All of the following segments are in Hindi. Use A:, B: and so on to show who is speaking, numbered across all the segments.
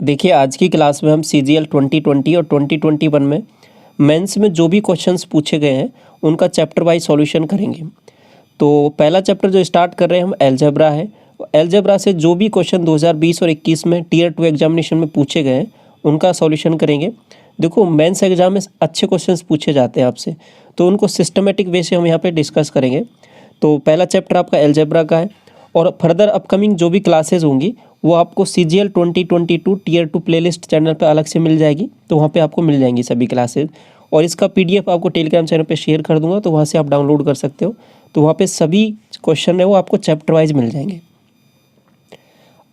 A: देखिए आज की क्लास में हम CGL 2020 और 2021 में मेंस में जो भी क्वेश्चंस पूछे गए हैं उनका चैप्टर वाइज सॉल्यूशन करेंगे। तो पहला चैप्टर जो स्टार्ट कर रहे हैं हम अलजेब्रा है। अलजेब्रा से जो भी क्वेश्चन 2020 और 21 में टीयर 2 एग्जामिनेशन में पूछे गए हैं उनका सॉल्यूशन करेंगे। देखो मेंस एग्जाम में अच्छे क्वेश्चंस पूछे जाते हैं आपसे, तो उनको सिस्टमेटिक वे से हम यहाँ पे डिस्कस करेंगे। तो पहला चैप्टर आपका अलजेब्रा का है और फर्दर अपकमिंग जो भी क्लासेज होंगी वो आपको CGL 2022 टीयर 2 प्लेलिस्ट चैनल पर अलग से मिल जाएगी, तो वहाँ पे आपको मिल जाएंगी सभी क्लासेज। और इसका PDF आपको टेलीग्राम चैनल पे शेयर कर दूंगा, तो वहाँ से आप डाउनलोड कर सकते हो। तो वहाँ पे सभी क्वेश्चन है वो आपको चैप्टर वाइज मिल जाएंगे।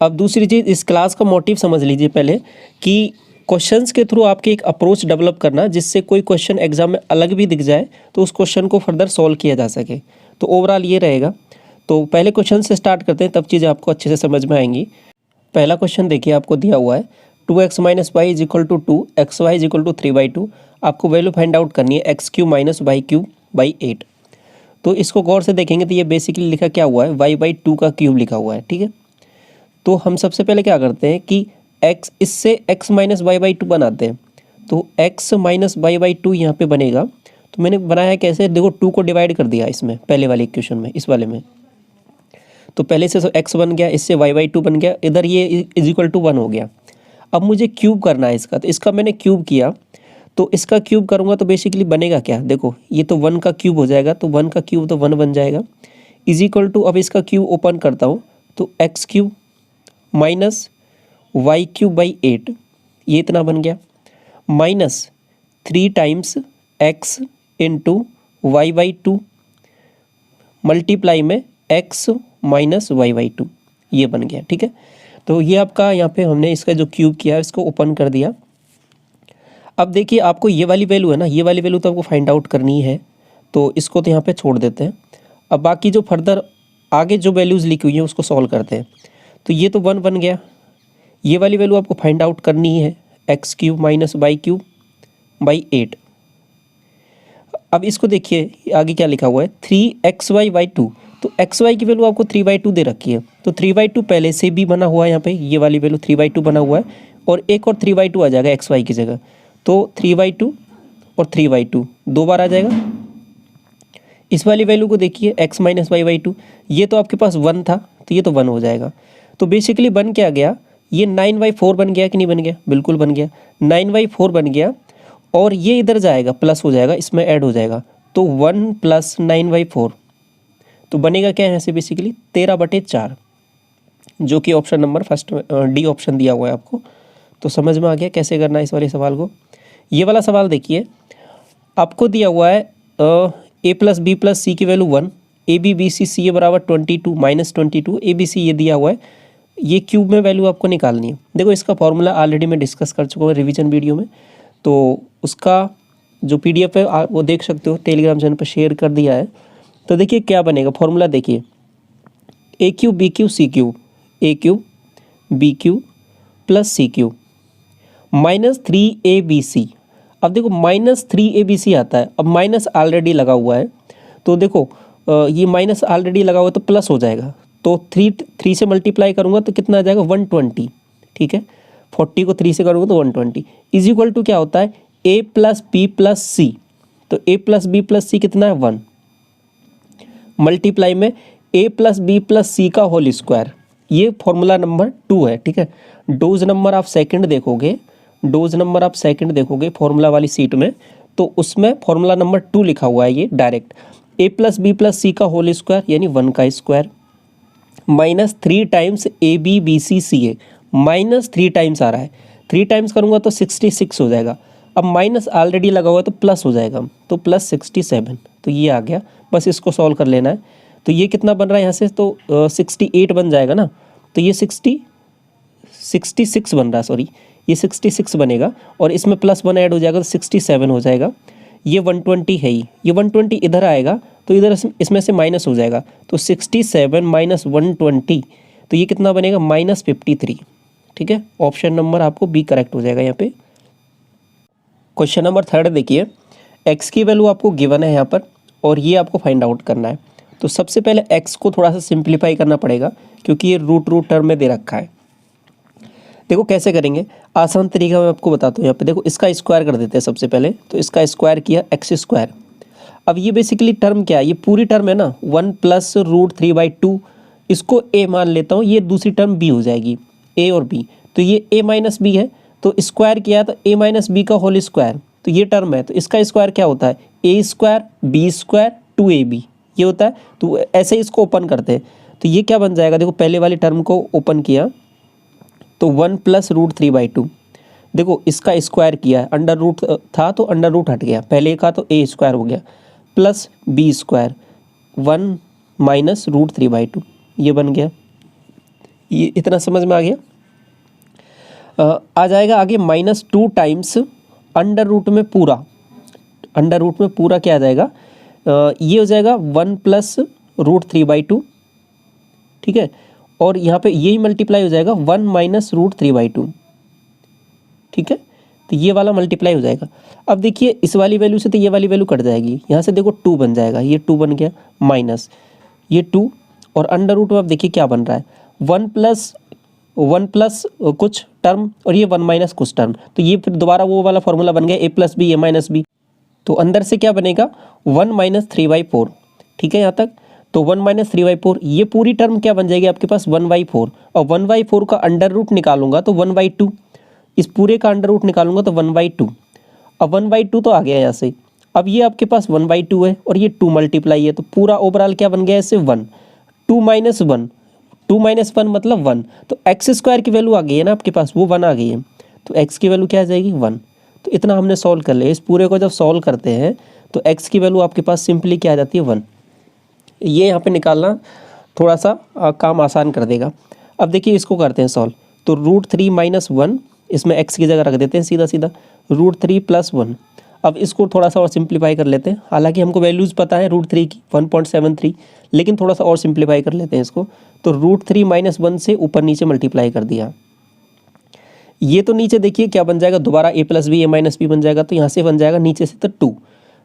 A: अब दूसरी चीज़, इस क्लास का मोटिव समझ लीजिए पहले कि क्वेश्चंस के थ्रू आपके एक अप्रोच डेवलप करना, जिससे कोई क्वेश्चन एग्जाम में अलग भी दिख जाए तो उस क्वेश्चन को फर्दर सॉल्व किया जा सके। तो ओवरऑल ये रहेगा। तो पहले क्वेश्चन से स्टार्ट करते हैं, तब चीज़ें आपको अच्छे से समझ में आएंगी। पहला क्वेश्चन देखिए, आपको दिया हुआ है 2x - y = 2, xy = 3/2। आपको वैल्यू फाइंड आउट करनी है x³ - y³/8। तो इसको गौर से देखेंगे तो ये बेसिकली लिखा क्या हुआ है, y/2 का क्यूब लिखा हुआ है, ठीक है। तो हम सबसे पहले क्या करते हैं कि इससे x - y/2 बनाते हैं। तो x - y/2 यहाँ पे बनेगा। तो मैंने बनाया कैसे, देखो 2 को डिवाइड कर दिया इसमें, पहले वाले इक्वेशन में, इस वाले में। तो पहले से x बन गया, इससे y/2 बन गया, इधर ये = 1 हो गया। अब मुझे क्यूब करना है इसका, तो इसका मैंने क्यूब किया। तो इसका क्यूब करूँगा तो बेसिकली बनेगा क्या, देखो ये तो 1 का क्यूब हो जाएगा, तो 1 का क्यूब तो 1 बन जाएगा, = अब इसका क्यूब ओपन करता हूँ तो x³ - y³/8, ये इतना बन गया, -3 टाइम्स x × y/2 मल्टीप्लाई में x - y/2, ये बन गया, ठीक है। तो ये आपका यहाँ पे हमने इसका जो क्यूब किया है इसको ओपन कर दिया। अब देखिए आपको ये वाली वैल्यू है ना, ये वाली वैल्यू तो आपको फाइंड आउट करनी है, तो इसको तो यहाँ पे छोड़ देते हैं। अब बाकी जो फर्दर आगे जो वैल्यूज़ लिखी हुई हैं उसको सॉल्व करते हैं। तो ये तो 1 बन गया, ये वाली वैल्यू आपको फाइंड आउट करनी है, x³ - y³/8। अब इसको देखिए आगे क्या लिखा हुआ है, 3xy/2। तो xy की वैल्यू आपको 3/2 दे रखी है, तो 3/2 पहले से भी बना हुआ है, यहाँ पे ये वाली वैल्यू 3/2 बना हुआ है, और एक और 3/2 आ जाएगा xy की जगह। तो 3/2 और 3/2 दो बार आ जाएगा। इस वाली वैल्यू को देखिए x - y/2, ये तो आपके पास 1 था, तो ये तो 1 हो जाएगा। तो बेसिकली बन क्या गया, ये 9/4 बन गया कि नहीं बन गया, बिल्कुल बन गया, 9/4 बन गया। और ये इधर जाएगा, प्लस हो जाएगा, इसमें ऐड हो जाएगा, तो 1 + 9/4, तो बनेगा क्या यहाँ से बेसिकली 13/4, जो कि option number first D option दिया हुआ है आपको। तो समझ में आ गया कैसे करना है इस वाले सवाल को। ये वाला सवाल देखिए, आपको दिया हुआ है a + b + c की value 1, ab bc ca = 22 - 22 abc ये दिया हुआ है। ये क्यूब में वैल्यू आपको निकालनी है। देखो इसका फॉर्मूला ऑलरेडी मैं डिस्कस कर चुका हूँ रिवीजन वीडियो में, तो उसका जो PDF है आप वो देख सकते हो, टेलीग्राम चैनल पर शेयर कर दिया है। तो देखिए क्या बनेगा फॉर्मूला, देखिए a³ b³ c³ a³ b³ + c³ -3abc। अब देखो -3abc आता है, अब माइनस ऑलरेडी लगा हुआ है, तो देखो ये माइनस ऑलरेडी लगा हुआ है तो प्लस हो जाएगा। तो 3 से मल्टीप्लाई करूँगा तो कितना आ जाएगा 120, ठीक है। 40 को 3 से करूँगा तो 120 = क्या होता है a + b + c। तो a + b + c कितना है 1, मल्टीप्लाई में a + b + c का होल स्क्वायर। ये फॉर्मूला नंबर 2 है, ठीक है। डोज नंबर आप सेकंड देखोगे फॉर्मूला वाली सीट में, तो उसमें फॉर्मूला नंबर 2 लिखा हुआ है, ये डायरेक्ट a + b + c का होल स्क्वायर यानी 1 का square, -3 times ab bc ca, -3 times आ रहा है, 3 टाइम्स करूँगा तो 66 हो जाएगा। अब माइनस ऑलरेडी लगा हुआ है तो प्लस हो जाएगा, तो +67, तो ये आ गया। बस इसको सॉल्व कर लेना है। तो ये कितना बन रहा है यहाँ से, तो 68 बन जाएगा ना, तो ये 66 बन रहा है, सॉरी ये 66 बनेगा, और इसमें +1 ऐड हो जाएगा तो 67 हो जाएगा। ये 120 है ही, ये 120 इधर आएगा तो इधर इसमें से माइनस हो जाएगा, तो 67 - 120, तो ये कितना बनेगा -53, ठीक है। ऑप्शन नंबर आपको बी करेक्ट हो जाएगा यहाँ पे। क्वेश्चन नंबर 3 देखिए, x की वैल्यू आपको गिवन है यहाँ पर, और ये आपको फाइंड आउट करना है। तो सबसे पहले x को थोड़ा सा सिंप्लीफाई करना पड़ेगा, क्योंकि ये रूट टर्म में दे रखा है। देखो कैसे करेंगे, आसान तरीका मैं आपको बताता हूँ। यहाँ पे देखो इसका स्क्वायर कर देते हैं सबसे पहले, तो इसका स्क्वायर किया एक्स स्क्वायर। अब ये बेसिकली टर्म क्या है, ये पूरी टर्म है ना 1+√3/2, इसको a मान लेता हूँ, ये दूसरी टर्म b हो जाएगी, a और b, तो ये a माइनस बी है, तो स्क्वायर किया तो a माइनस बी का होल स्क्वायर, तो ये टर्म है, तो इसका स्क्वायर क्या होता है a square b square 2ab, ये होता है। तो ऐसे ही इसको ओपन करते हैं, तो ये क्या बन जाएगा, देखो पहले वाली टर्म को ओपन किया तो 1+√3/2, देखो इसका स्क्वायर किया है, अंडर रूट था तो अंडर रूट हट गया, पहले का तो a स्क्वायर हो गया, प्लस b स्क्वायर 1-√3/2, ये बन गया। ये इतना समझ में आ गया। आ जाएगा आगे -2 टाइम्स अंडर रूट में पूरा, अंडर रूट में पूरा क्या आ जाएगा, ये हो जाएगा 1+√3/2, ठीक है, और यहाँ पे यही मल्टीप्लाई हो जाएगा 1-√3/2, ठीक है, तो ये वाला मल्टीप्लाई हो जाएगा। अब देखिए इस वाली वैल्यू से तो ये वाली वैल्यू कट जाएगी, यहाँ से देखो 2 बन जाएगा, ये 2 बन गया, माइनस ये 2, और अंडर रूट में अब देखिए क्या बन रहा है, 1+ कुछ टर्म और ये 1- कुछ टर्म, तो ये फिर दोबारा वो वाला फॉर्मूला बन गया a+b a-b, तो अंदर से क्या बनेगा 1-3/4, ठीक है यहाँ तक, तो 1-3/4, ये पूरी टर्म क्या बन जाएगी आपके पास 1/4, और 1/4 का अंडर रूट निकालूंगा तो 1/2, इस पूरे का अंडर रूट निकालूंगा तो 1/2, अब 1/2 तो आ गया यहाँ से, अब ये आपके पास 1/2 है और ये 2 मल्टीप्लाई है, तो पूरा ओवरऑल क्या बन गया इससे 1, 2 - 1 मतलब 1, तो एक्स स्क्वायर की वैल्यू आ गई है ना आपके पास, वो 1 आ गई है, तो एक्स की वैल्यू क्या आ जाएगी 1, तो इतना हमने सॉल्व कर लिया। इस पूरे को जब सॉल्व करते हैं तो एक्स की वैल्यू आपके पास सिंपली क्या आ जाती है 1, ये यहाँ पे निकालना थोड़ा सा काम आसान कर देगा। अब देखिए इसको करते हैं सॉल्व, तो √3 - 1, इसमें x की जगह रख देते हैं सीधा सीधा, √3 + 1, अब इसको थोड़ा सा और सिंप्लीफाई कर लेते हैं, हालांकि हमको वैल्यूज़ पता है √3 की 1.73, लेकिन थोड़ा सा और सिंप्लीफाई कर लेते हैं इसको, तो √3 - 1 से ऊपर नीचे मल्टीप्लाई कर दिया, ये तो नीचे देखिए क्या बन जाएगा, दोबारा a+b a-b बन जाएगा, तो यहाँ से बन जाएगा नीचे से तो 2,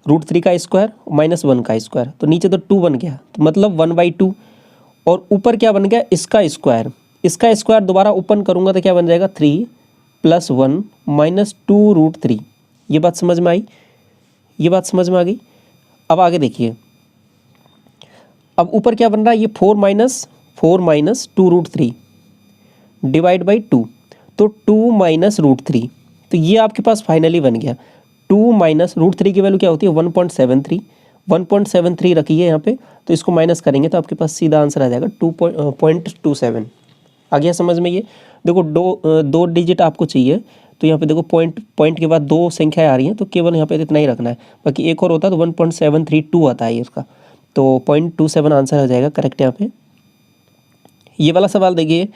A: √3 का स्क्वायर -1 का स्क्वायर, तो नीचे तो 2 बन गया, तो मतलब 1/2, और ऊपर क्या बन गया इसका स्क्वायर, इसका स्क्वायर दोबारा ओपन करूँगा तो क्या बन जाएगा 3 + 1 - 2√3, ये बात समझ में आई, ये बात समझ में आ गई। अब आगे देखिए, अब ऊपर क्या बन रहा है, ये 4 - 2√3 डिवाइड बाई 2, तो 2 - √3, तो ये आपके पास फाइनली बन गया। 2 - √3 की वैल्यू क्या होती है 1.73, 1.73 रखी है यहाँ पे, तो इसको माइनस करेंगे तो आपके पास सीधा आंसर आ जाएगा 2.27। आ गया समझ में ये, देखो दो डिजिट आपको चाहिए, तो यहाँ पे देखो पॉइंट के बाद 2 संख्याएं आ रही हैं, तो केवल यहाँ पे इतना ही रखना है, बाकी एक और होता तो 1.732 आता है इसका, तो 0.27 आंसर आ जाएगा करेक्ट यहाँ पे। ये वाला सवाल देखिए,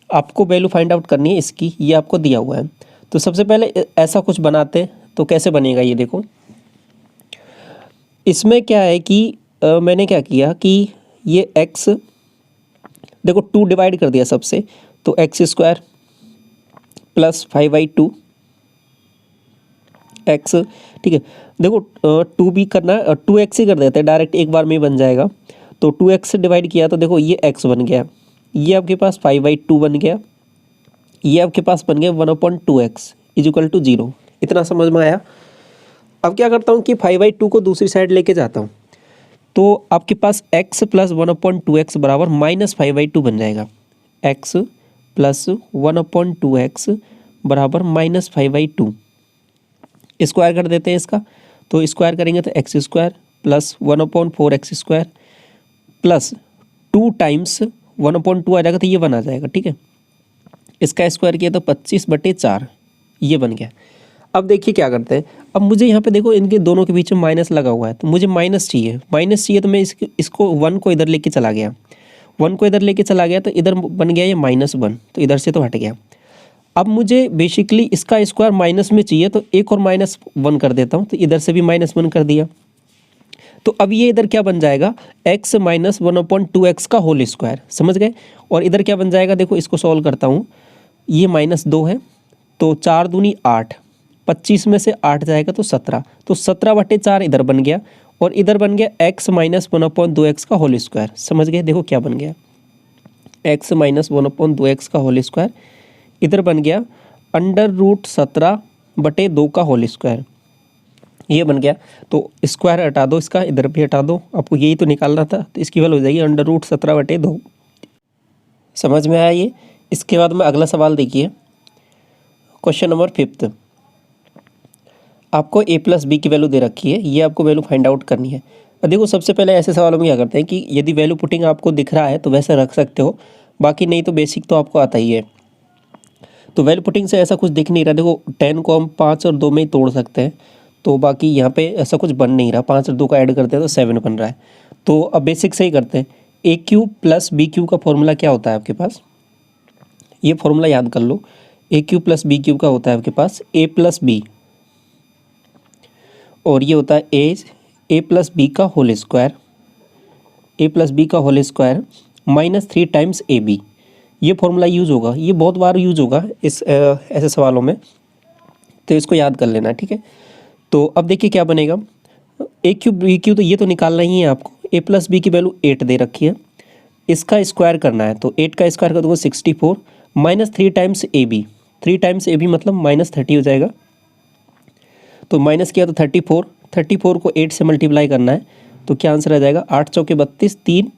A: आपको वैल्यू फाइंड आउट करनी है इसकी, ये आपको दिया हुआ है, तो सबसे पहले ऐसा कुछ बनाते हैं, तो कैसे बनेगा ये देखो, इसमें क्या है कि मैंने क्या किया कि ये x, देखो 2 डिवाइड कर दिया सबसे, तो x² + 5/2 x, ठीक है, देखो 2 भी करना है, 2x ही कर देते हैं डायरेक्ट, एक बार में ही बन जाएगा, तो 2x से डिवाइड किया तो देखो ये x बन गया, ये आपके पास 5/2 बन गया, ये आपके पास बन गया 1/2x = 0, इतना समझ में आया। अब क्या करता हूँ कि 5/2 को दूसरी साइड लेके जाता हूँ, तो आपके पास x + 1/2x बराबर -5/2 बन जाएगा, x + 1/2x बराबर -5/2, स्क्वायर कर देते हैं इसका, तो स्क्वायर करेंगे तो x² + 1/4x² प्लस 2 टाइम्स 1/2 आ जाएगा, तो ये 1 आ जाएगा, ठीक है, इसका स्क्वायर किया तो 25/4, ये बन गया। अब देखिए क्या करते हैं, अब मुझे यहाँ पे देखो इनके दोनों के बीच में माइनस लगा हुआ है, तो मुझे माइनस चाहिए, तो मैं इसको 1 को इधर लेके चला गया, 1 को इधर लेके चला गया, तो इधर बन गया ये -1, तो इधर से तो हट गया। अब मुझे बेसिकली इसका स्क्वायर माइनस में चाहिए, तो एक और -1 कर देता हूँ, तो इधर से भी -1 कर दिया, तो अब ये इधर क्या बन जाएगा x - 1/2x का होल स्क्वायर, समझ गए, और इधर क्या बन जाएगा, देखो इसको सॉल्व करता हूँ, ये -2 है, तो 4 दूनी 8, 25 में से 8 जाएगा तो 17, तो 17/4 इधर बन गया, और इधर बन गया x - 1/2x का होल स्क्वायर, समझ गए, देखो क्या बन गया x - 1/2x का होल स्क्वायर, इधर बन गया √17/2 का होल स्क्वायर, ये बन गया। तो स्क्वायर हटा दो, इसका इधर भी हटा दो, आपको यही तो निकालना था, तो इसकी वैल्यू हो जाएगी √17/2। समझ में आया ये। इसके बाद में अगला सवाल देखिए, क्वेश्चन नंबर 5। आपको a+b की वैल्यू दे रखी है, ये आपको वैल्यू फाइंड आउट करनी है। और देखो सबसे पहले ऐसे सवालों में क्या करते हैं कि यदि वैल्यू पुटिंग आपको दिख रहा है तो वैसे रख सकते हो, बाकी नहीं तो बेसिक तो आपको आता ही है। तो वैल्यू पुटिंग से ऐसा कुछ दिख नहीं रहा, देखो 10 को हम 5 और 2 में ही तोड़ सकते हैं, तो बाकी यहाँ पे ऐसा कुछ बन नहीं रहा। 5 और 2 का ऐड करते हैं तो 7 बन रहा है। तो अब बेसिक से ही करते हैं। a³ + b³ का फॉर्मूला क्या होता है आपके पास, ये फॉर्मूला याद कर लो। a³ + b³ का होता है आपके पास a+b, और ये होता है a+b का होल स्क्वायर, a+b का होल स्क्वायर -3 टाइम्स ab। ये फॉर्मूला यूज़ होगा, ये बहुत बार यूज़ होगा इस ऐसे सवालों में, तो इसको याद कर लेना है, ठीक है। तो अब देखिए क्या बनेगा, a³ b³ तो ये तो निकालना ही है आपको। a+b की वैल्यू 8 दे रखी है, इसका स्क्वायर करना है, तो 8 का स्क्वायर कर दोगे 64 -3 टाइम्स ab, 3 टाइम्स ab मतलब -30 हो जाएगा। तो माइनस किया तो 34 को 8 से मल्टीप्लाई करना है, तो क्या आंसर आ जाएगा 8 चौके 32, 3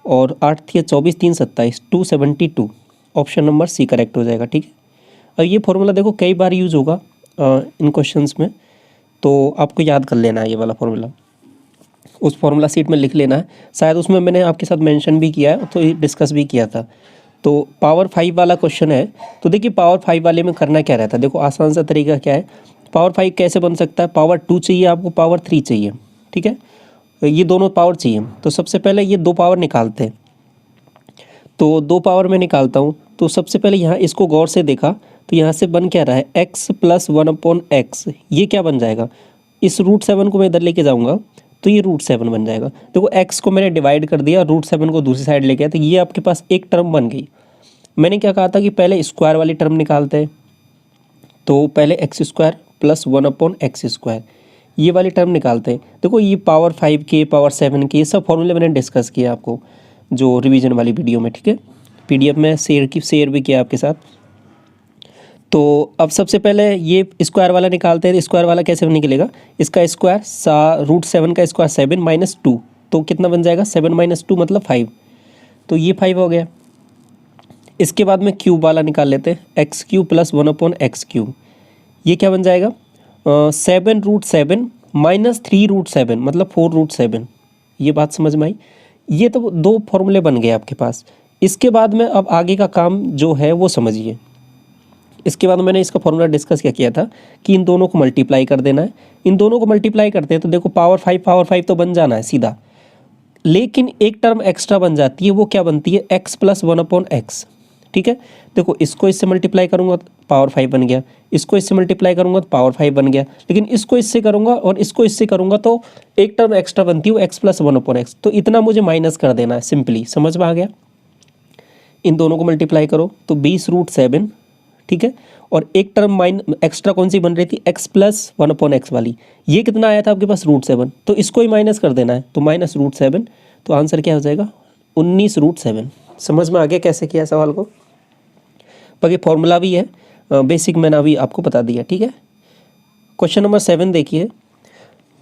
A: और 8 थी 24, 3 27, 272। ऑप्शन नंबर सी करेक्ट हो जाएगा, ठीक है। और ये फॉर्मूला देखो कई बार यूज़ होगा इन क्वेश्चंस में, तो आपको याद कर लेना है ये वाला फॉर्मूला, उस फॉर्मूला सीट में लिख लेना है। शायद उसमें मैंने आपके साथ मेंशन भी किया है, तो ये डिस्कस भी किया था। तो पावर 5 वाला क्वेश्चन है, तो देखिए पावर 5 वाले में करना क्या रहता है, देखो आसान सा तरीका क्या है। पावर 5 कैसे बन सकता है, पावर 2 चाहिए आपको, पावर 3 चाहिए, ठीक है। ये दोनों पावर चाहिए, तो सबसे पहले ये 2 पावर निकालते हैं। तो 2 पावर में निकालता हूँ, तो सबसे पहले यहाँ इसको गौर से देखा तो यहाँ से बन क्या रहा है x + 1/x, ये क्या बन जाएगा, इस √7 को मैं इधर लेके जाऊँगा तो ये √7 बन जाएगा। देखो x को मैंने डिवाइड कर दिया, √7 को दूसरी साइड लेके आया, तो ये आपके पास एक टर्म बन गई। मैंने क्या कहा था कि पहले स्क्वायर वाली टर्म निकालते हैं, तो पहले x² + 1/x², ये वाली टर्म निकालते हैं। देखो ये पावर 5 के, पावर 7 के, ये सब फॉर्मूले मैंने डिस्कस किया आपको जो रिवीजन वाली वीडियो में, ठीक है। PDF में शेयर भी किया आपके साथ। तो अब सबसे पहले ये स्क्वायर वाला निकालते हैं, तो स्क्वायर वाला कैसे निकलेगा, इसका स्क्वायर √7 का स्क्वायर 7 - 2, तो कितना बन जाएगा 7 - 2 मतलब 5, तो ये 5 हो गया। इसके बाद में क्यूब वाला निकाल लेते हैं, x³ + 1/x³, ये क्या बन जाएगा 7√7 - 3√7 मतलब 4√7। ये बात समझ में आई। ये तो 2 फॉर्मूले बन गए आपके पास। इसके बाद में अब आगे का काम जो है वो समझिए। इसके बाद मैंने इसका फॉर्मूला डिस्कस क्या किया था कि इन दोनों को मल्टीप्लाई कर देना है। इन दोनों को मल्टीप्लाई करते हैं तो देखो पावर 5 तो बन जाना है सीधा, लेकिन एक टर्म एक्स्ट्रा बन जाती है, वो क्या बनती है x + 1/x, ठीक है। देखो इसको इससे मल्टीप्लाई करूंगा तो पावर 5 बन गया, इसको इससे मल्टीप्लाई करूंगा तो पावर 5 बन गया, लेकिन इसको इससे करूंगा और इसको इससे करूंगा तो एक टर्म एक्स्ट्रा बनती है वो x + 1/x, तो इतना मुझे माइनस कर देना है सिंपली, समझ में आ गया। इन दोनों को मल्टीप्लाई करो तो 20√7, ठीक है। और एक टर्म एक्स्ट्रा कौन सी बन रही थी x + 1/x वाली, ये कितना आया था आपके पास √7, तो इसको ही माइनस कर देना है, तो -√7, तो आंसर क्या हो जाएगा 19√7। समझ में आ गया कैसे किया सवाल को। बाकी फॉर्मूला भी है बेसिक, मैंने अभी आपको बता दिया, ठीक है। क्वेश्चन नंबर 7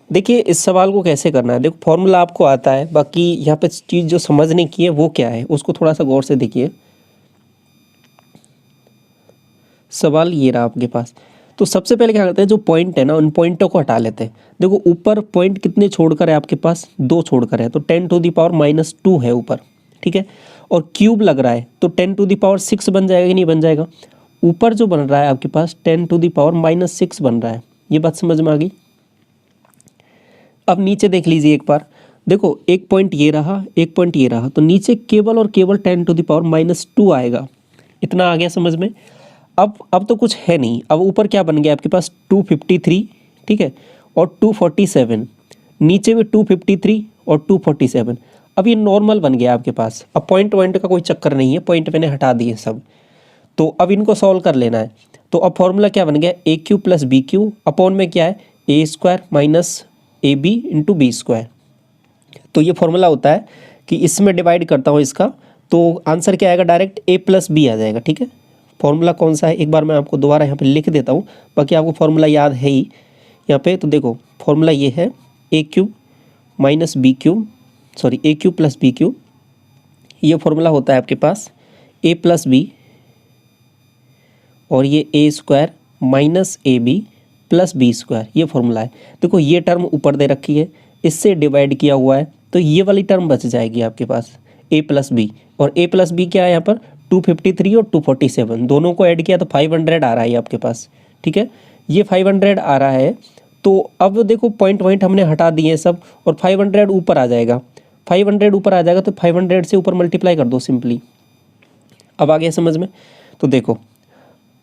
A: देखिए इस सवाल को कैसे करना है। देखो फॉर्मूला आपको आता है, बाकी यहाँ पे चीज़ जो समझने की है वो क्या है उसको थोड़ा सा गौर से देखिए। सवाल ये रहा आपके पास, तो सबसे पहले क्या करते हैं, जो पॉइंट है ना उन पॉइंटों को हटा लेते हैं। देखो ऊपर पॉइंट कितने छोड़कर है आपके पास, 2 छोड़कर है, तो 10⁻⁻2 है ऊपर, ठीक है। और क्यूब लग रहा है तो 10⁻6 बन जाएगा कि नहीं बन जाएगा। ऊपर जो बन रहा है आपके पास 10⁻6 बन रहा है, ये बात समझ में आ गई। अब नीचे देख लीजिए एक बार, देखो एक पॉइंट ये रहा, एक पॉइंट ये रहा, तो नीचे केवल और केवल 10⁻2 आएगा। इतना आ गया समझ में। अब तो कुछ है नहीं, अब ऊपर क्या बन गया आपके पास 253, ठीक है, और 247, नीचे भी 253 और 247। अब ये नॉर्मल बन गया आपके पास। अब पॉइंट का कोई चक्कर नहीं है, पॉइंट मैंने हटा दिए सब। तो अब इनको सॉल्व कर लेना है। तो अब फॉर्मूला क्या बन गया a³ + b³ अपॉन में क्या है a² - ab × b²। तो ये फॉर्मूला होता है कि इसमें डिवाइड करता हूँ इसका, तो आंसर क्या आएगा डायरेक्ट a + b आ जाएगा, ठीक है। फॉर्मूला कौन सा है एक बार मैं आपको दोबारा यहाँ पे लिख देता हूँ, बाकी आपको फॉर्मूला याद है ही यहाँ पे। तो देखो फॉर्मूला ये है A cube minus B cube, sorry A cube plus B cube, ये फॉर्मूला होता है आपके पास ए प्लस बी, और ये A square minus A B plus B square, ये फॉर्मूला है। देखो ये टर्म ऊपर दे रखी है, इससे डिवाइड किया हुआ है, तो ये वाली टर्म बच जाएगी आपके पास ए प्लस बी, और ए प्लस बी क्या है यहाँ पर 253 और 247, दोनों को ऐड किया तो 500 आ रहा है आपके पास, ठीक है। ये 500 आ रहा है, तो अब देखो पॉइंट हमने हटा दिए सब, और 500 ऊपर आ जाएगा, 500 ऊपर आ जाएगा तो 500 से ऊपर मल्टीप्लाई कर दो सिंपली। अब आ गया समझ में। तो देखो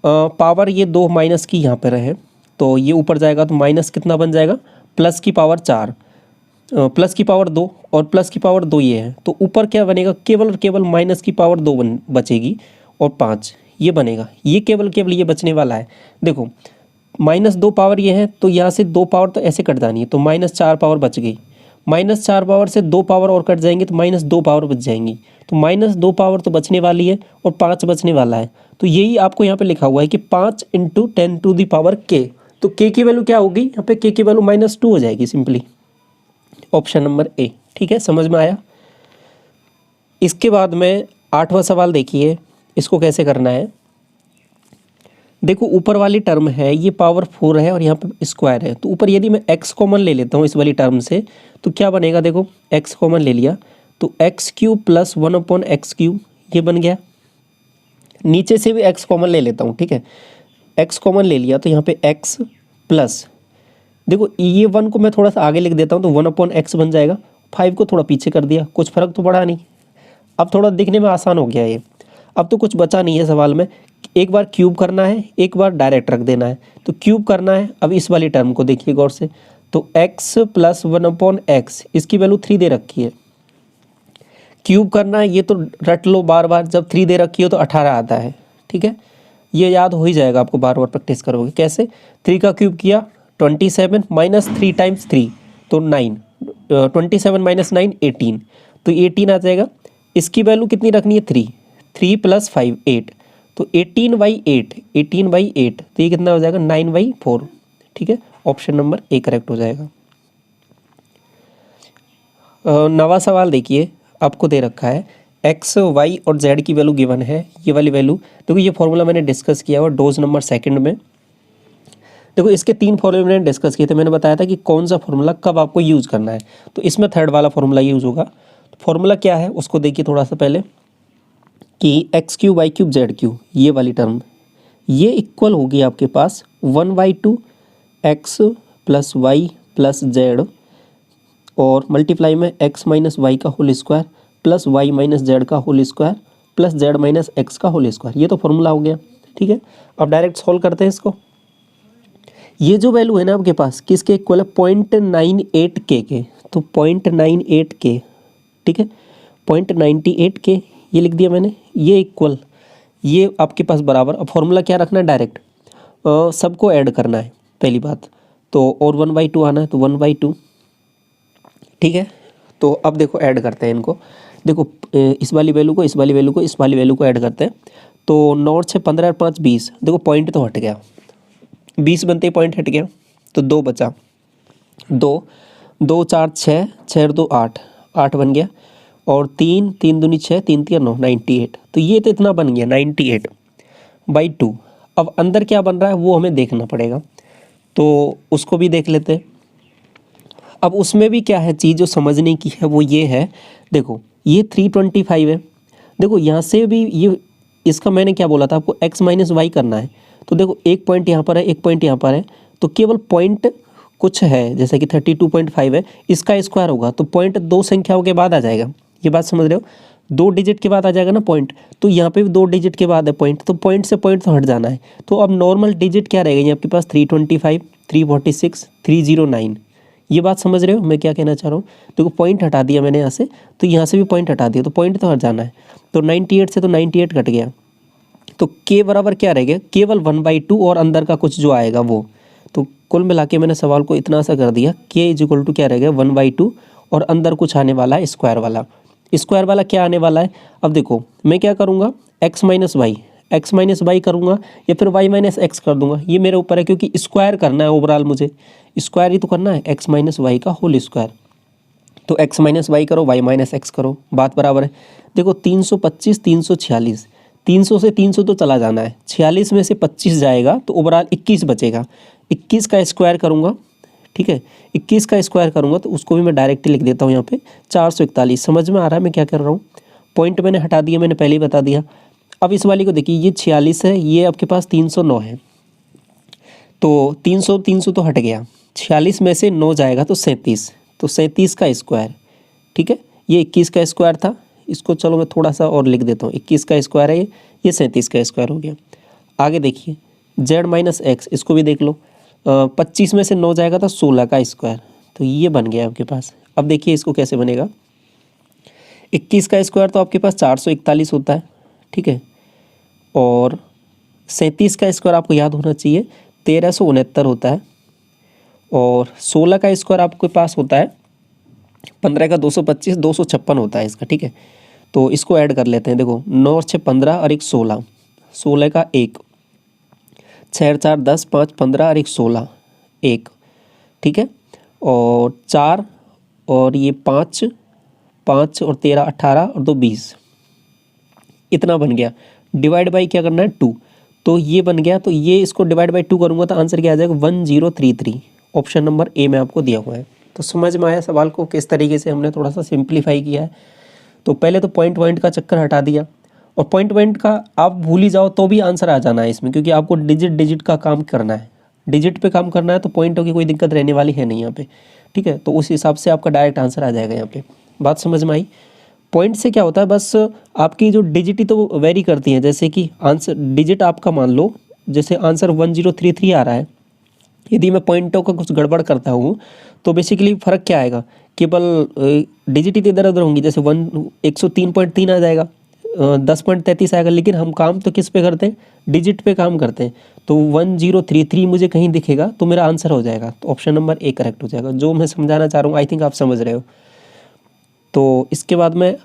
A: पावर ये 2 माइनस की यहाँ पर है, तो ये ऊपर जाएगा तो माइनस कितना बन जाएगा, प्लस की पावर 4, प्लस की पावर 2 और प्लस की पावर 2 ये है, तो ऊपर क्या बनेगा, केवल और केवल माइनस की पावर 2 बचेगी और 5 ये बनेगा, ये केवल ये बचने वाला है। देखो -2 पावर ये है, तो यहाँ से 2 पावर तो ऐसे कट जानी है, तो -4 पावर बच गई, -4 पावर से 2 पावर और कट जाएंगे तो -2 पावर बच जाएंगी, तो -2 पावर तो बचने वाली है और 5 बचने वाला है। तो यही आपको यहाँ पे लिखा हुआ है कि 5 × 10⁻⁻⁴ k, तो k की वैल्यू क्या होगी यहाँ पे, k की वैल्यू -2 हो जाएगी सिंपली, ऑप्शन नंबर ए, ठीक है। समझ में आया। इसके बाद में 8वां सवाल देखिए, इसको कैसे करना है। देखो ऊपर वाली टर्म है ये पावर 4 है और यहाँ पे स्क्वायर है, तो ऊपर यदि मैं x कॉमन ले लेता हूँ इस वाली टर्म से, तो क्या बनेगा, देखो x कॉमन ले लिया तो x³ + 1/x³ ये बन गया। नीचे से भी x कॉमन ले लेता हूँ, ठीक है, x कॉमन ले लिया तो यहाँ पे x प्लस, देखो ये 1 को मैं थोड़ा सा आगे लिख देता हूँ तो 1/x बन जाएगा, 5 को थोड़ा पीछे कर दिया, कुछ फ़र्क तो पड़ा नहीं। अब थोड़ा दिखने में आसान हो गया ये, अब तो कुछ बचा नहीं है सवाल में, एक बार क्यूब करना है एक बार डायरेक्ट रख देना है, तो क्यूब करना है। अब इस वाली टर्म को देखिए गौर से, तो x + 1/x, इसकी वैल्यू 3 दे रखी है, क्यूब करना है, ये तो रट लो बार बार, जब 3 दे रखी हो तो 18 आता है, ठीक है, ये याद हो ही जाएगा आपको, बार बार प्रैक्टिस करोगे। कैसे, 3 का क्यूब किया 27 -3 × 3 तो 9, 27 - 9 18, तो 18 आ जाएगा। इसकी वैल्यू कितनी रखनी है 3 + 5 8, तो 18/8, 18/8, तो ये कितना हो जाएगा 9/4, ठीक है, ऑप्शन नंबर ए करेक्ट हो जाएगा। 9वां सवाल देखिए, आपको दे रखा है x, y और z की वैल्यू गिवन है, ये वाली वैल्यू देखो, ये फॉर्मूला मैंने डिस्कस किया हुआ डोज नंबर 2 में। देखो इसके 3 फॉर्मूले मैंने डिस्कस किए थे, मैंने बताया था कि कौन सा फॉर्मूला कब आपको यूज़ करना है, तो इसमें 3rd वाला फॉर्मूला यूज़ होगा। फॉर्मूला क्या है उसको देखिए थोड़ा सा पहले, कि x³ y³ z³ ये वाली टर्म ये इक्वल होगी आपके पास 1/2 x + y + z, और मल्टीप्लाई में x - y का whole square plus y - z का whole square plus z - x का होल स्क्वायर, ये तो फॉर्मूला हो गया, ठीक है। अब डायरेक्ट सॉल्व करते हैं इसको। ये जो वैल्यू है ना आपके पास किसके इक्वल है, 0.98 के, तो 0.98 के, ठीक है, 0.98 के ये लिख दिया मैंने, ये इक्वल, ये आपके पास बराबर। अब फॉर्मूला क्या रखना है, डायरेक्ट सबको ऐड करना है पहली बात, तो और 1/2 आना है तो 1/2, ठीक है। तो अब देखो ऐड करते हैं इनको, देखो इस वाली वैल्यू को, इस वाली वैल्यू को, इस वाली वैल्यू को ऐड करते हैं, तो 9 6 15 और 5 20, देखो पॉइंट तो हट गया, 20 बनते ही पॉइंट हट गया, तो 2 बचा, 2 2 4 6 6 और 2 8 8 बन गया, और 3 3 दूनी 6 3 3 9 98, तो ये तो इतना बन गया 98/2। अब अंदर क्या बन रहा है वो हमें देखना पड़ेगा, तो उसको भी देख लेते हैं। अब उसमें भी क्या है चीज़ जो समझने की है वो ये है, देखो ये 325 है, देखो यहाँ से भी ये, इसका मैंने क्या बोला था आपको x - y करना है, तो देखो एक पॉइंट यहाँ पर है एक पॉइंट यहाँ पर है, तो केवल पॉइंट कुछ है जैसे कि 32.5 है, इसका स्क्वायर होगा तो पॉइंट 2 संख्याओं के बाद आ जाएगा, ये बात समझ रहे हो, 2 डिजिट के बाद आ जाएगा ना पॉइंट, तो यहाँ पे भी 2 डिजिट के बाद है पॉइंट, तो पॉइंट से पॉइंट तो हट जाना है। तो अब नॉर्मल डिजिट क्या रहेगा, ये आपके पास 325 346 309, ये बात समझ रहे हो मैं क्या कहना चाह रहा हूँ। देखो पॉइंट हटा दिया मैंने यहाँ से, तो यहाँ से भी पॉइंट हटा दिया, तो पॉइंट तो हट जाना है, तो 98 से तो 98 कट गया, तो k बराबर क्या रहेगा, केवल 1/2 और अंदर का कुछ जो आएगा वो, तो कुल मिला के मैंने सवाल को इतना सा कर दिया, k = क्या रहेगा 1/2 और अंदर कुछ आने वाला है स्क्वायर वाला, स्क्वायर वाला क्या आने वाला है। अब देखो मैं क्या करूँगा, x - y, x minus y करूँगा या फिर वाई माइनस एक्स कर दूंगा, ये मेरे ऊपर है, क्योंकि स्क्वायर करना है ओवरऑल, मुझे स्क्वायर ही तो करना है, एक्स माइनस वाई का होल स्क्वायर। तो एक्स माइनस वाई करो, वाई माइनस एक्स करो, बात बराबर है। देखो 325 346, 300 से 300 तो चला जाना है, 46 में से 25 जाएगा तो ओवरऑल 21 बचेगा। 21 का स्क्वायर करूँगा, ठीक है, 21 का स्क्वायर करूँगा तो उसको भी मैं डायरेक्ट लिख देता हूँ यहाँ पे 441। समझ में आ रहा है मैं क्या कर रहा हूँ? पॉइंट मैंने हटा दिया, मैंने पहले ही बता दिया। अब इस वाली को देखिए, ये 46 है, ये आपके पास 309 है, तो 300 300 तो हट गया, 46 में से 9 जाएगा तो 37, तो 37 का स्क्वायर, ठीक है। ये 21 का स्क्वायर था, इसको चलो मैं थोड़ा सा और लिख देता हूँ, 21 का स्क्वायर है ये 37 का स्क्वायर हो गया। आगे देखिए z माइनस एक्स, इसको भी देख लो, 25 में से 9 जाएगा तो 16 का स्क्वायर, तो ये बन गया आपके पास। अब देखिए इसको कैसे बनेगा, 21 का स्क्वायर तो आपके पास 441 होता है, ठीक है, और 37 का स्क्वायर आपको याद होना चाहिए 1369 होता है, और 16 का स्क्वायर आपके पास होता है 15 का 225, 256 होता है इसका, ठीक है। तो इसको ऐड कर लेते हैं, देखो 9 और 6 15 और एक 16, 16 का 1, 6 और 4 10, 5 15 और एक 16 1, ठीक है, और 4 और ये 5 5 और 13 18 और 2 20, इतना बन गया। डिवाइड बाई क्या करना है 2, तो ये बन गया, तो ये इसको डिवाइड बाई 2 करूँगा तो आंसर क्या आ जाएगा 1033, ऑप्शन नंबर ए में आपको दिया हुआ है। तो समझ में आया सवाल को किस तरीके से हमने थोड़ा सा सिंप्लीफाई किया है। तो पहले तो पॉइंट का चक्कर हटा दिया, और पॉइंट का आप भूल ही जाओ तो भी आंसर आ जाना है इसमें, क्योंकि आपको डिजिट का काम करना है, डिजिट पे काम करना है, तो पॉइंटों की कोई दिक्कत रहने वाली है नहीं यहाँ पे, ठीक है। तो उस हिसाब से आपका डायरेक्ट आंसर आ जाएगा यहाँ पे। बात समझ में आई? पॉइंट से क्या होता है, बस आपकी जो डिजिट ही तो वेरी करती हैं, जैसे कि आंसर डिजिट आपका मान लो, जैसे आंसर 1033 आ रहा है, यदि मैं पॉइंटों का कुछ गड़बड़ करता हूँ तो बेसिकली फ़र्क क्या आएगा, केवल डिजिट ही इधर उधर होंगी, जैसे 103.3 आ जाएगा, 10.33 आएगा, लेकिन हम काम तो किस पे करते हैं, डिजिट पे काम करते हैं। तो 1033 मुझे कहीं दिखेगा तो मेरा आंसर हो जाएगा, तो ऑप्शन नंबर ए करेक्ट हो जाएगा। जो मैं समझाना चाह रहा हूँ आई थिंक आप समझ रहे हो। तो इसके बाद में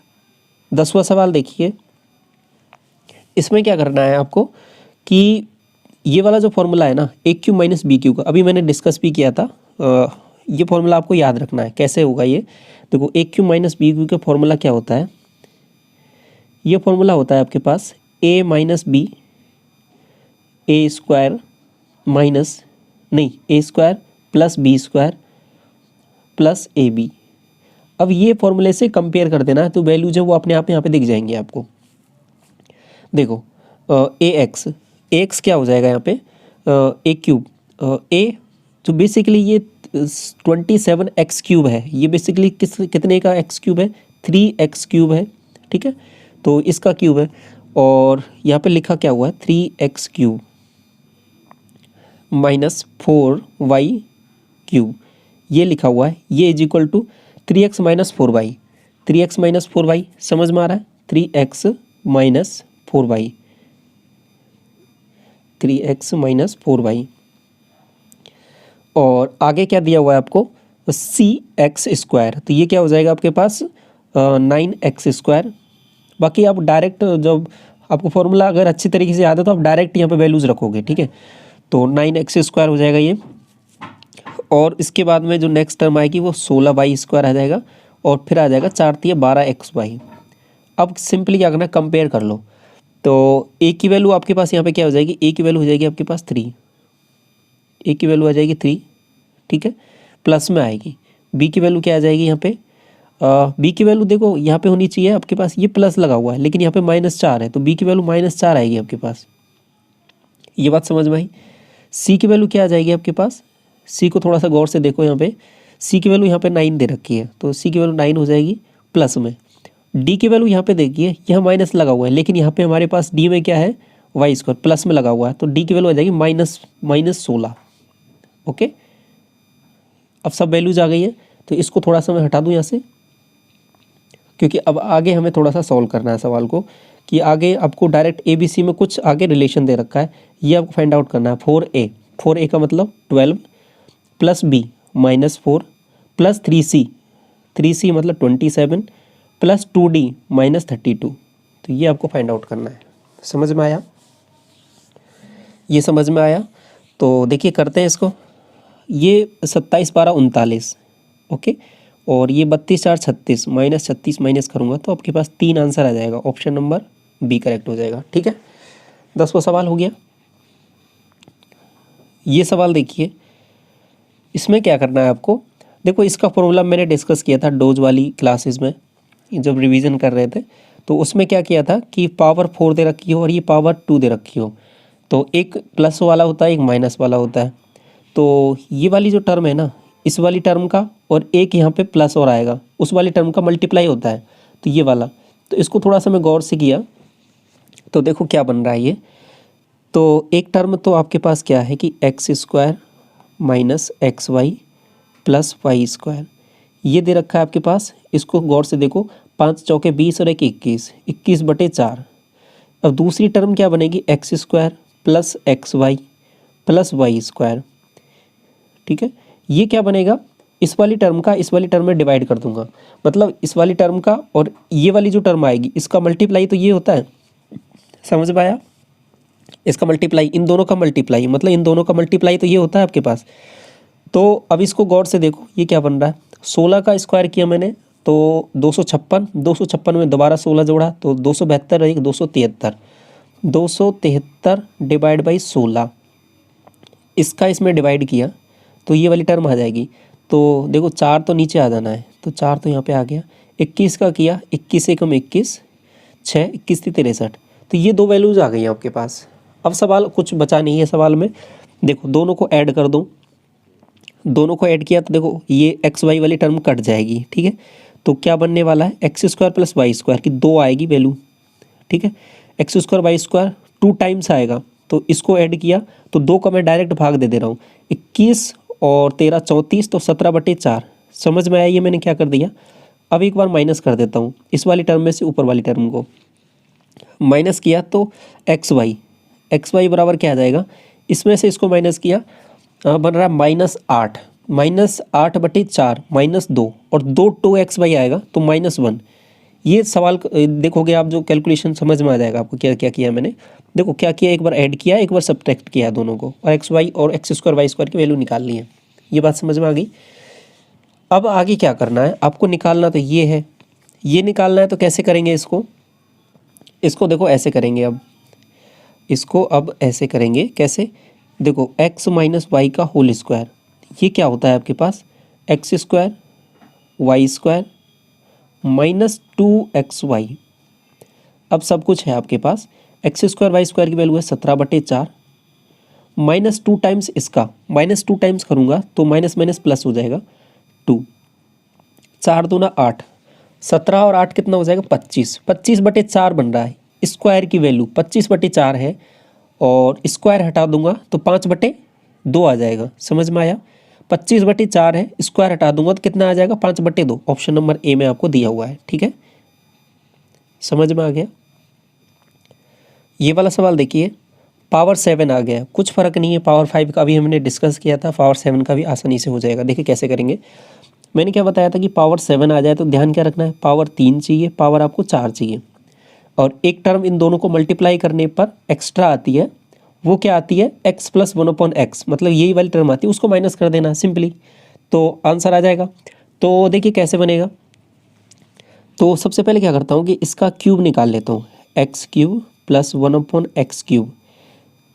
A: 10वां सवाल देखिए, इसमें क्या करना है आपको कि ये वाला जो फॉर्मूला है ना, ए क्यू माइनस बी क्यू का, अभी मैंने डिस्कस भी किया था, ये फॉर्मूला आपको याद रखना है। कैसे होगा ये, देखो A cube minus B cube का फॉर्मूला क्या होता है, ये फॉर्मूला होता है आपके पास A minus B, A square minus, नहीं A square plus B square plus A B. अब ये फॉर्मूले से कंपेयर कर देना है, तो वैल्यू जो वो अपने आप यहाँ पे दिख जाएंगे आपको। देखो ए एक्स क्या हो जाएगा यहाँ पे, ए क्यूब, ए तो बेसिकली ये 27 एक्स क्यूब है, ये बेसिकली कितने का एक्स क्यूब है, 3 एक्स क्यूब है, ठीक है, तो इसका क्यूब है। और यहाँ पे लिखा क्या हुआ है, 3 x cube minus 4 y cube, ये लिखा हुआ है, ये is equal to 3x minus 4y, 3x minus 4y, समझ में आ रहा है, 3x minus 4y, 3x minus 4y। और आगे क्या दिया हुआ है आपको, सी एक्स स्क्वायर, तो ये क्या हो जाएगा आपके पास 9x स्क्वायर। बाकी आप डायरेक्ट, जब आपको फॉर्मूला अगर अच्छी तरीके से याद है तो आप डायरेक्ट यहाँ पे वैल्यूज़ रखोगे, ठीक है, तो 9x स्क्वायर हो जाएगा ये। और इसके बाद में जो नेक्स्ट टर्म आएगी वो 16y स्क्वायर आ जाएगा, और फिर आ जाएगा 4 × 12xy। अब सिंपली क्या करना, कंपेयर कर लो, तो ए की वैल्यू आपके पास यहाँ पे क्या हो जाएगी, ए की वैल्यू हो जाएगी आपके पास 3, ए की वैल्यू आ जाएगी 3, ठीक है, प्लस में आएगी। बी की वैल्यू क्या आ जाएगी यहाँ पे, बी की वैल्यू देखो यहाँ पे होनी चाहिए आपके पास, ये प्लस लगा हुआ है लेकिन यहाँ पे -4 है, तो बी की वैल्यू -4 आएगी आपके पास, ये बात समझ में आई। सी की वैल्यू क्या आ जाएगी आपके पास, सी को थोड़ा सा गौर से देखो, यहाँ पे सी की वैल्यू यहाँ पे 9 दे रखी है, तो सी की वैल्यू 9 हो जाएगी प्लस में। डी की वैल्यू यहाँ पे देखिए, यहाँ माइनस लगा हुआ है, लेकिन यहाँ पे हमारे पास डी में क्या है, वाई स्क्वायर प्लस में लगा हुआ है, तो डी की वैल्यू आ जाएगी -16। ओके, अब सब वैल्यूज आ गई है, तो इसको थोड़ा सा मैं हटा दूँ यहाँ से, क्योंकि अब आगे हमें थोड़ा सा सॉल्व करना है सवाल को, कि आगे आपको डायरेक्ट ए बी सी में कुछ आगे रिलेशन दे रखा है, ये आपको फाइंड आउट करना है। 4a का मतलब 12 प्लस b -4 प्लस 3c मतलब 27 प्लस 2d -32, तो ये आपको फाइंड आउट करना है। समझ में आया? ये समझ में आया? तो देखिए करते हैं इसको। ये 27 12 39, ओके, और ये 32 4 36, माइनस 36 माइनस करूँगा तो आपके पास 3 आंसर आ जाएगा। ऑप्शन नंबर बी करेक्ट हो जाएगा। ठीक है, 10वां सवाल हो गया। ये सवाल देखिए, इसमें क्या करना है आपको। देखो इसका प्रॉब्लम मैंने डिस्कस किया था डोज वाली क्लासेस में, जब रिवीजन कर रहे थे, तो उसमें क्या किया था कि पावर 4 दे रखी हो और ये पावर 2 दे रखी हो, तो एक प्लस वाला होता है, एक माइनस वाला होता है। तो ये वाली जो टर्म है ना, इस वाली टर्म का और एक यहाँ पे प्लस और आएगा, उस वाली टर्म का मल्टीप्लाई होता है, तो ये वाला। तो इसको थोड़ा सा मैं गौर से किया तो देखो क्या बन रहा है ये। तो एक टर्म तो आपके पास क्या है कि x square minus x y plus y square, ये दे रखा है आपके पास। इसको गौर से देखो, 5 चौके 20 और 1 21, 21/4। अब दूसरी टर्म क्या बनेगी, x square plus x y plus y square. ठीक है, ये क्या बनेगा, इस वाली टर्म का इस वाली टर्म में डिवाइड कर दूंगा, मतलब इस वाली टर्म का और ये वाली जो टर्म आएगी इसका मल्टीप्लाई तो ये होता है, समझ में आया? इसका मल्टीप्लाई, इन दोनों का मल्टीप्लाई, मतलब इन दोनों का मल्टीप्लाई तो ये होता है आपके पास। तो अब इसको गौर से देखो, ये क्या बन रहा है, 16 का स्क्वायर किया मैंने तो 256, 256 में दोबारा 16 जोड़ा तो 272 रहेगी, 273, 273 डिवाइड बाई 16, इसका इसमें डिवाइड किया तो ये वाली टर्म आ जाएगी। तो देखो 4 तो नीचे आ जाना है, तो 4 तो यहाँ पे आ गया। 21 का किया, 21 एकम 21, 6 21 थी 63, तो ये 2 वैल्यूज़ आ गई हैं आपके पास। अब सवाल कुछ बचा नहीं है सवाल में, देखो दोनों को ऐड कर दो, दोनों को ऐड किया तो देखो ये एक्स वाई वाली टर्म कट जाएगी। ठीक है, तो क्या बनने वाला है, x square plus y square की 2 आएगी वैल्यू। ठीक है, x square Y square 2 times आएगा, तो इसको ऐड किया तो 2 का मैं डायरेक्ट भाग दे दे रहा हूँ, 21 और 13 34, तो 17/4। समझ में आया ये मैंने क्या कर दिया। अब एक बार माइनस कर देता हूँ, इस वाली टर्म में से ऊपर वाली टर्म को माइनस किया तो एक्स वाई बराबर क्या आ जाएगा, इसमें से इसको माइनस किया, बन रहा -8, -8/4 -2 और 2 2xy आएगा तो -1। ये सवाल देखोगे आप, जो कैलकुलेशन समझ में आ जाएगा आपको क्या क्या किया मैंने। देखो क्या किया, एक बार ऐड किया, एक बार सब्ट्रैक्ट किया दोनों को, और एक्स वाई और एक्स स्क्वायर वाई स्क्वायर की वैल्यू निकालनी है। ये बात समझ में आ गई। अब आगे क्या करना है आपको, निकालना तो ये है, ये निकालना है, तो कैसे करेंगे इसको, इसको देखो ऐसे करेंगे। अब इसको अब ऐसे करेंगे, कैसे, देखो x माइनस वाई का होल स्क्वायर, ये क्या होता है आपके पास, X square Y square -2xy। अब सब कुछ है आपके पास, एक्स स्क्वायर वाई स्क्वायर की वैल्यू है 17/4, -2 टाइम्स इसका, -2 टाइम्स करूँगा तो माइनस माइनस प्लस हो जाएगा 2, 4 दूना 8, 17 और 8 कितना हो जाएगा 25, 25/4 बन रहा है। स्क्वायर की वैल्यू 25/4 है, और स्क्वायर हटा दूंगा तो 5/2 आ जाएगा। समझ में आया, 25/4 है, स्क्वायर हटा दूंगा तो कितना आ जाएगा 5/2। ऑप्शन नंबर ए में आपको दिया हुआ है। ठीक है, समझ में आ गया। ये वाला सवाल देखिए, पावर 7 आ गया, कुछ फ़र्क नहीं है, पावर 5 का भी हमने डिस्कस किया था, पावर 7 का भी आसानी से हो जाएगा। देखिए कैसे करेंगे, मैंने क्या बताया था कि पावर 7 आ जाए तो ध्यान क्या रखना है, पावर 3 चाहिए, पावर आपको 4 चाहिए, और एक टर्म इन दोनों को मल्टीप्लाई करने पर एक्स्ट्रा आती है, वो क्या आती है, x + 1/x, मतलब यही वाली टर्म आती है, उसको माइनस कर देना सिंपली, तो आंसर आ जाएगा। तो देखिए कैसे बनेगा, तो सबसे पहले क्या करता हूँ कि इसका क्यूब निकाल लेता हूँ, x³ + 1/x³।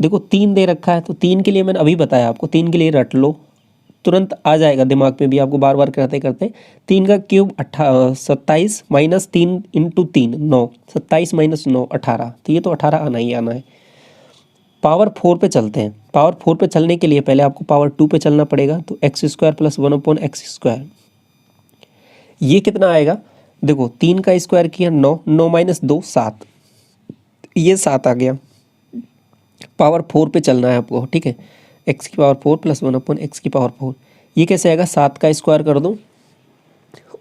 A: देखो 3 दे रखा है, तो 3 के लिए मैंने अभी बताया आपको, 3 के लिए रट लो, तुरंत आ जाएगा दिमाग में भी, आपको बार बार करते करते। 3 का क्यूब 27 -3 × 3 9, 27 - 9 18, तो ये तो 18 आना ही आना है। पावर 4 पे चलते हैं, पावर 4 पे चलने के लिए पहले आपको पावर 2 पे चलना पड़ेगा, तो x² + 1/x², ये कितना आएगा, देखो 3 का स्क्वायर किया 9, 9 - 2 7, ये 7 आ गया। पावर 4 पे चलना है आपको, ठीक है, x³ + 1/x³, ये कैसे आएगा, 7 का स्क्वायर कर दूँ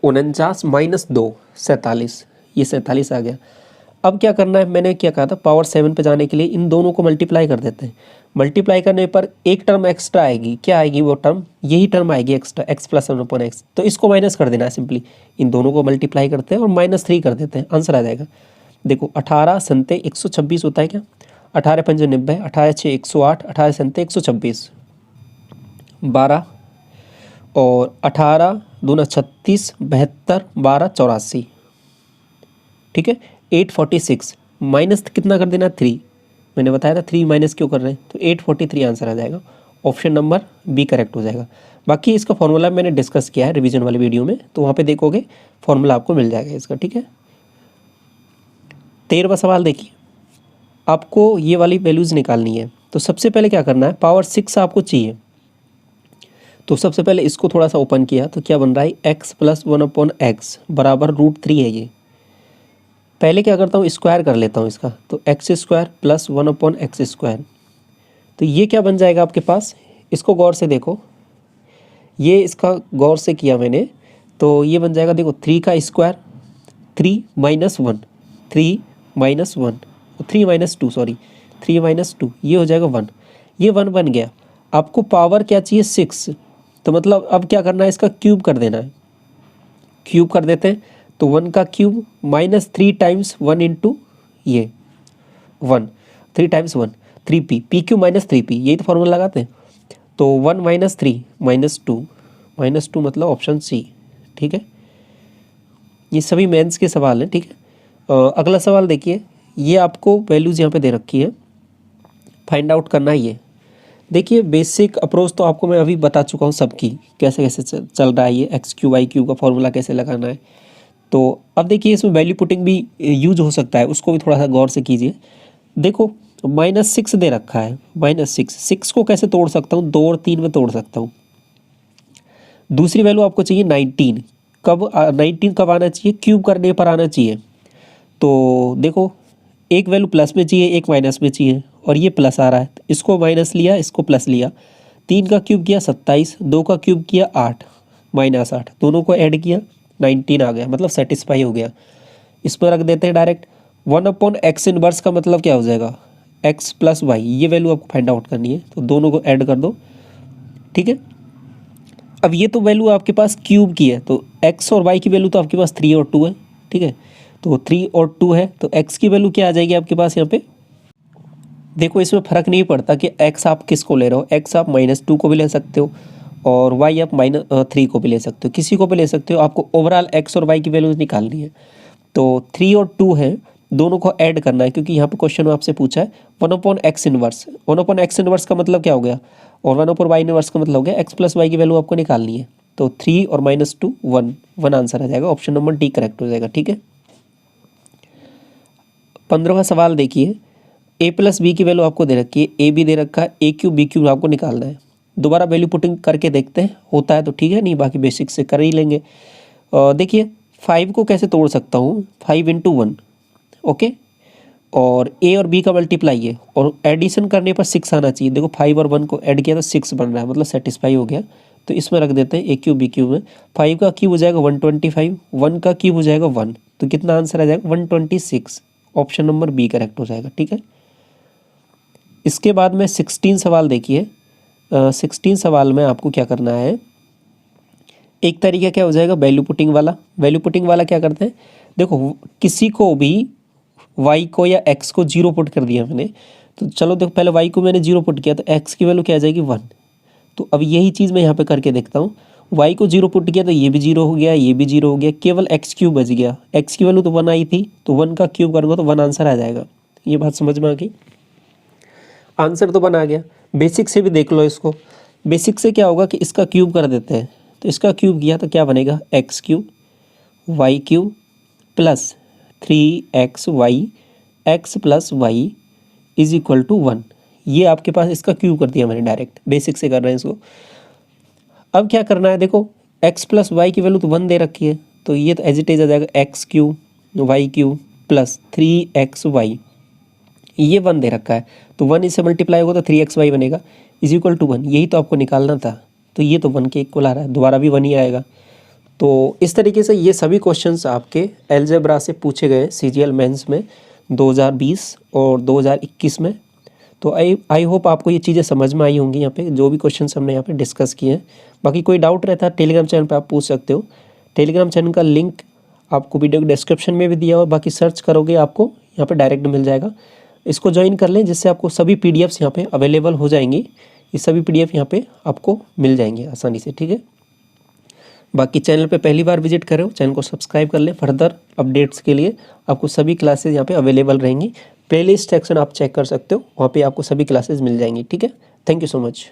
A: 49 - 2 47, ये 47 आ गया। अब क्या करना है, मैंने क्या कहा था, पावर 7 पे जाने के लिए इन दोनों को मल्टीप्लाई कर देते हैं। मल्टीप्लाई करने पर एक टर्म एक्स्ट्रा आएगी, क्या आएगी वो टर्म, यही टर्म आएगी एक्स्ट्रा, x + 1/x, तो इसको माइनस कर देना है सिंपली। इन दोनों को मल्टीप्लाई करते हैं और -3 कर देते हैं, आंसर आ जाएगा। देखो 18 × 7 126 होता है क्या, 18 पंजे 90, 18 6 108, 18 सत्ते 126, 12 और 18 दूना 36, 72, 12 84, ठीक है। 846 माइनस कितना कर देना 3, मैंने बताया था 3 माइनस क्यों कर रहे हैं, तो 843 आंसर आ जाएगा। ऑप्शन नंबर बी करेक्ट हो जाएगा। बाकी इसका फॉर्मूला मैंने डिस्कस किया है रिवीजन वाली वीडियो में, तो वहाँ पे देखोगे फॉर्मूला आपको मिल जाएगा इसका, ठीक है। 13वां सवाल देखिए, आपको ये वाली वैल्यूज़ निकालनी है। तो सबसे पहले क्या करना है, पावर 6 आपको चाहिए। तो सबसे पहले इसको थोड़ा सा ओपन किया तो क्या बन रहा है, x + 1/x बराबर √3 है ये। पहले क्या करता हूँ, स्क्वायर कर लेता हूँ इसका, तो x² + 1/x²। तो ये क्या बन जाएगा आपके पास, इसको गौर से देखो, ये इसका गौर से किया मैंने, तो ये बन जाएगा देखो 3 का स्क्वायर, 3 - 1, 3 - 1, 3 - 2 सॉरी 3 - 2, ये हो जाएगा 1, ये 1 बन गया। आपको पावर क्या चाहिए 6, तो मतलब अब क्या करना है, इसका क्यूब कर देना है। क्यूब कर देते हैं, तो 1 का क्यूब -3 टाइम्स 1 इंटू ये 1, 3 टाइम्स 1 3p, pq - 3p, यही तो फॉर्मूला लगाते हैं। तो 1 - 3 - 2 मतलब ऑप्शन सी, ठीक है। ये सभी मेंस के सवाल हैं, ठीक है। अगला सवाल देखिए, ये आपको वैल्यूज़ यहाँ पे दे रखी है, फाइंड आउट करना है ये। देखिए बेसिक अप्रोच तो आपको मैं अभी बता चुका हूँ सबकी, कैसे कैसे चल रहा है ये x³ y³ का फॉर्मूला कैसे लगाना है। तो अब देखिए इसमें वैल्यू पुटिंग भी यूज हो सकता है, उसको भी थोड़ा सा गौर से कीजिए। देखो -6 दे रखा है, -6 को कैसे तोड़ सकता हूँ, 2 और 3 में तोड़ सकता हूँ। दूसरी वैल्यू आपको चाहिए 19, कब 19 कब आना चाहिए, क्यूब करने पर आना चाहिए। तो देखो एक वैल्यू प्लस में चाहिए, एक माइनस में चाहिए, और ये प्लस आ रहा है, तो इसको माइनस लिया, इसको प्लस लिया। 3 का क्यूब किया 27, 2 का क्यूब किया 8 -8, दोनों को ऐड किया 19 आ गया, मतलब सेटिस्फाई हो गया। इस पर रख देते हैं डायरेक्ट। 1/x इनवर्स का मतलब क्या हो जाएगा, x + y, ये वैल्यू आपको फाइंड आउट करनी है, तो दोनों को ऐड कर दो, ठीक है। अब ये तो वैल्यू आपके पास क्यूब की है, तो x और y की वैल्यू तो आपके पास 3 और 2 है, ठीक है। तो 3 और 2 है, तो x की वैल्यू क्या आ जाएगी आपके पास यहाँ पे। देखो इसमें फ़र्क नहीं पड़ता कि x आप किसको ले रहे हो, x आप -2 को भी ले सकते हो और y आप -3 को भी ले सकते हो, किसी को भी ले सकते हो। आपको ओवरऑल x और y की वैल्यूज निकालनी है। तो 3 और 2 है, दोनों को ऐड करना है, क्योंकि यहाँ पे क्वेश्चन में आपसे पूछा है 1/x इनवर्स। 1/x इनवर्स का मतलब क्या हो गया, और 1/y इनवर्स का मतलब हो गया x + y की वैल्यू आपको निकालनी है। तो 3 और -2 1 आंसर आ जाएगा, ऑप्शन नंबर डी करेक्ट हो जाएगा, ठीक है। 15वां सवाल देखिए, a + b की वैल्यू आपको दे रखी है, a भी दे रखा है, a³ b³ आपको निकालना है। दोबारा वैल्यू पुटिंग करके देखते हैं, होता है तो ठीक है, नहीं बाकी बेसिक से कर ही लेंगे। देखिए 5 को कैसे तोड़ सकता हूँ, 5 × 1, ओके, और a और b का मल्टीप्लाई है, और एडिशन करने पर 6 आना चाहिए। देखो 5 और 1 को ऐड किया तो 6 बन रहा है, मतलब सेटिस्फाई हो गया। तो इसमें रख देते हैं a³ b³ में। 5 का क्यूब हो जाएगा 125, 1 का क्यूब हो जाएगा 1, तो कितना आंसर आ जाएगा 126, ऑप्शन नंबर बी करेक्ट हो जाएगा, ठीक है। इसके बाद में 16 सवाल देखिए, 16 सवाल में आपको क्या करना है, एक तरीका क्या हो जाएगा वैल्यू पुटिंग वाला। वैल्यू पुटिंग वाला क्या करते हैं, देखो किसी को भी y को या x को 0 पुट कर दिया मैंने, तो चलो देखो पहले y को मैंने 0 पुट किया, तो x की वैल्यू क्या आ जाएगी 1। तो अब यही चीज़ मैं यहाँ पे करके देखता हूँ, y को 0 पुट किया तो ये भी 0 हो गया, ये भी 0 हो गया, केवल x³ बच गया। x की वैल्यू तो 1 आई थी, तो 1 का क्यूब करूँगा तो 1 आंसर आ जाएगा। ये बात समझ में आ गई, आंसर तो 1 आ गया। बेसिक से भी देख लो इसको, बेसिक से क्या होगा कि इसका क्यूब कर देते हैं, तो इसका क्यूब किया तो क्या बनेगा x³ y³ + 3xy x + y = 1। ये आपके पास इसका क्यूब कर दिया मैंने डायरेक्ट, बेसिक से कर रहे हैं इसको। अब क्या करना है, देखो x + y की वैल्यू तो 1 दे रखी है, तो ये तो एज इट इज आ जाएगा x³ y³ + 3xy, ये 1 दे रखा है, तो 1 इससे मल्टीप्लाई होगा तो 3xy बनेगा = 1। यही तो आपको निकालना था, तो ये तो 1 के इक्वल आ रहा है, दोबारा भी 1 ही आएगा। तो इस तरीके से ये सभी क्वेश्चंस आपके अलजेब्रा से पूछे गए CGL मेंस में 2020 और 2021 में। तो आई होप आपको ये चीज़ें समझ में आई होंगी, यहाँ पे जो भी क्वेश्चंस हमने यहाँ पे डिस्कस किए हैं। बाकी कोई डाउट रहता है टेलीग्राम चैनल पे आप पूछ सकते हो। टेलीग्राम चैनल का लिंक आपको वीडियो के डिस्क्रिप्शन में भी दिया हुआ, बाकी सर्च करोगे आपको यहाँ पे डायरेक्ट मिल जाएगा। इसको ज्वाइन कर लें, जिससे आपको सभी पीडीएफ्स यहाँ पे अवेलेबल हो जाएंगी। ये सभी पीडीएफ यहाँ पे आपको मिल जाएंगे आसानी से, ठीक है। बाकी चैनल पे पहली बार विजिट कर रहे हो, चैनल को सब्सक्राइब कर लें। फर्दर अपडेट्स के लिए आपको सभी क्लासेज यहाँ पे अवेलेबल रहेंगी। प्लेलिस्ट सेक्शन आप चेक कर सकते हो, वहाँ पे आपको सभी क्लासेज मिल जाएंगी, ठीक है। Thank you so much.